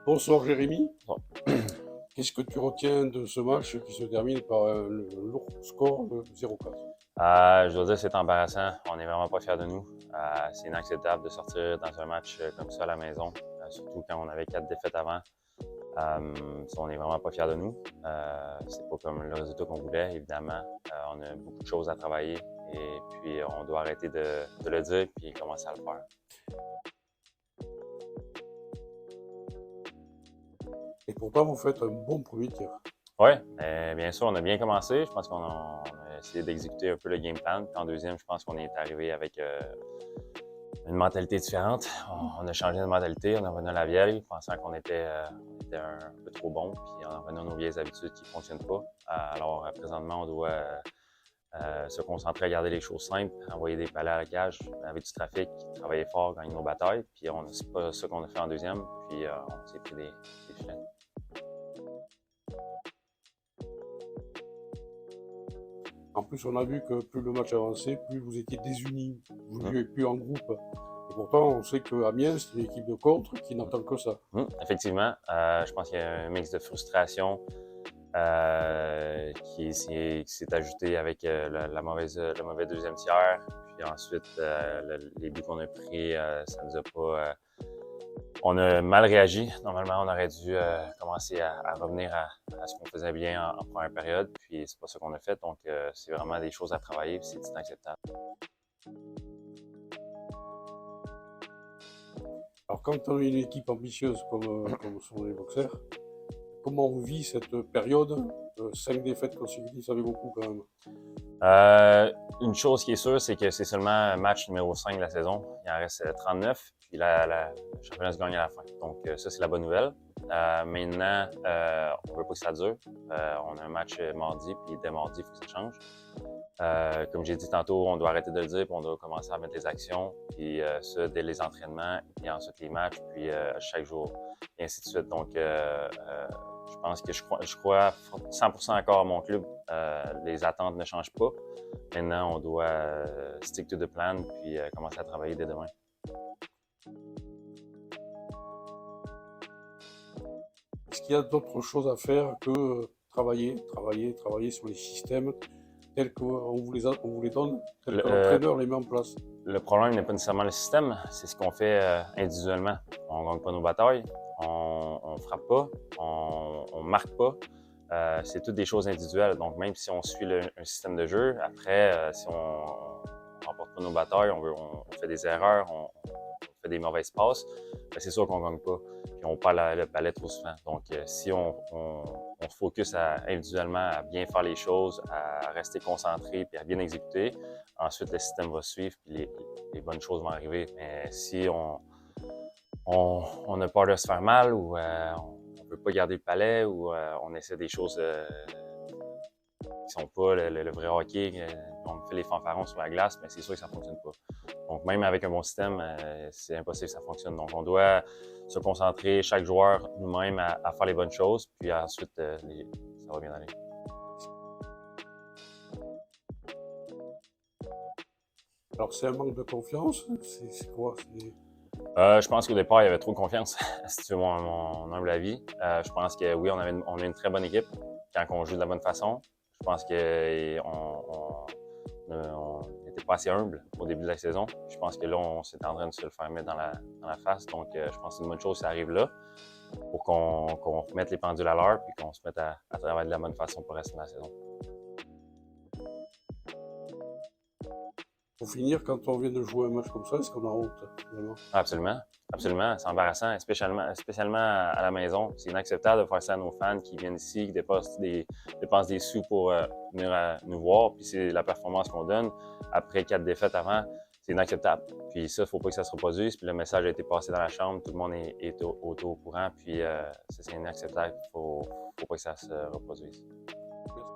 Bonsoir Jérémy. Bon. Qu'est-ce que tu retiens de ce match qui se termine par un lourd score de 0-4? Je dois dire que c'est embarrassant. On n'est vraiment pas fiers de nous. C'est inacceptable de sortir dans un match comme ça à la maison, surtout quand on avait 4 défaites avant. On n'est vraiment pas fiers de nous. C'est pas comme le résultat qu'on voulait, évidemment. On a beaucoup de choses à travailler et puis on doit arrêter de le dire puis commencer à le faire. Et pourtant, vous faites un bon premier tiers. Oui, bien sûr, on a bien commencé. Je pense qu'on a essayé d'exécuter un peu le game plan. Puis en deuxième, je pense qu'on est arrivé avec une mentalité différente. On a changé de mentalité, on est revenu à la vieille, pensant qu'on était un peu trop bon, puis on est revenu à nos vieilles habitudes qui ne fonctionnent pas. Alors, présentement, on doit se concentrer à garder les choses simples, envoyer des palets à la cage, avec du trafic, travailler fort, gagner nos batailles. Puis c'est pas ça qu'on a fait en deuxième, puis on s'est pris des filets. En plus, on a vu que plus le match avançait, plus vous étiez désunis, vous ne jouiez plus en groupe. Et pourtant, on sait que Amiens, c'est une équipe de contre qui n'entend que ça. Effectivement, je pense qu'il y a un mix de frustration qui s'est ajouté avec le mauvais deuxième tiers. Puis ensuite, les buts qu'on a pris, ça nous a pas... on a mal réagi. Normalement, on aurait dû commencer à revenir à ce qu'on faisait bien en première période. Puis c'est pas ça qu'on a fait. Donc, c'est vraiment des choses à travailler. Puis c'est inacceptable. Alors, quand on est une équipe ambitieuse comme sont les Boxers, comment on vit cette période? 5 défaites consécutives, ça fait beaucoup quand même. Une chose qui est sûre, c'est que c'est seulement match numéro 5 de la saison. Il en reste 39, puis le championnat se gagne à la fin. Donc ça, c'est la bonne nouvelle. Maintenant, on veut pas que ça dure. On a un match mardi, puis dès mardi, il faut que ça change. Comme j'ai dit tantôt, on doit arrêter de le dire, puis on doit commencer à mettre les actions, puis ça dès les entraînements, puis ensuite les matchs, puis chaque jour, et ainsi de suite. Donc, je pense que je crois 100% encore à mon club. Les attentes ne changent pas. Maintenant, on doit stick to the plan, puis commencer à travailler dès demain. Est-ce qu'il y a d'autres choses à faire que travailler sur les systèmes tels qu'on vous les donne, tels que l'entraîneur les met en place? Le problème n'est pas nécessairement le système, c'est ce qu'on fait individuellement. On ne gagne pas nos batailles, on ne frappe pas, on ne marque pas. C'est toutes des choses individuelles. Donc, même si on suit un système de jeu, après, si on ne remporte pas nos batailles, on fait des erreurs, on fait des mauvaises passes, ben c'est sûr qu'on ne gagne pas. Puis on perd le palais trop souvent. Donc, si on se focus individuellement à bien faire les choses, à rester concentré puis à bien exécuter, ensuite le système va suivre puis les bonnes choses vont arriver. Mais si on a peur de se faire mal ou on ne veut pas garder le palais ou on essaie des choses qui sont pas le vrai hockey, on fait les fanfarons sur la glace, mais c'est sûr que ça ne fonctionne pas. Donc, même avec un bon système, c'est impossible que ça fonctionne. Donc, on doit se concentrer, chaque joueur, nous-mêmes, à faire les bonnes choses, puis ensuite, ça va bien aller. Alors, c'est un manque de confiance? C'est quoi? Je pense qu'au départ, il y avait trop de confiance, si tu veux mon humble avis. Je pense que oui, on a une très bonne équipe quand on joue de la bonne façon. Je pense qu'on n'était pas assez humble au début de la saison. Je pense que là, on s'est en train de se le faire mettre dans la face. Donc, je pense que c'est une bonne chose que ça arrive là pour qu'on remette les pendules à l'heure puis qu'on se mette à travailler de la bonne façon pour le reste de la saison. Pour finir, quand on vient de jouer un match comme ça, est-ce qu'on a honte finalement? Absolument. Absolument. C'est embarrassant, spécialement à la maison. C'est inacceptable de faire ça à nos fans qui viennent ici, qui dépensent des sous pour venir nous voir. Puis c'est la performance qu'on donne. Après 4 défaites avant, c'est inacceptable. Puis ça, il ne faut pas que ça se reproduise. Puis le message a été passé dans la chambre. Tout le monde est au courant. Puis ça, c'est inacceptable. Il ne faut pas que ça se reproduise. Merci.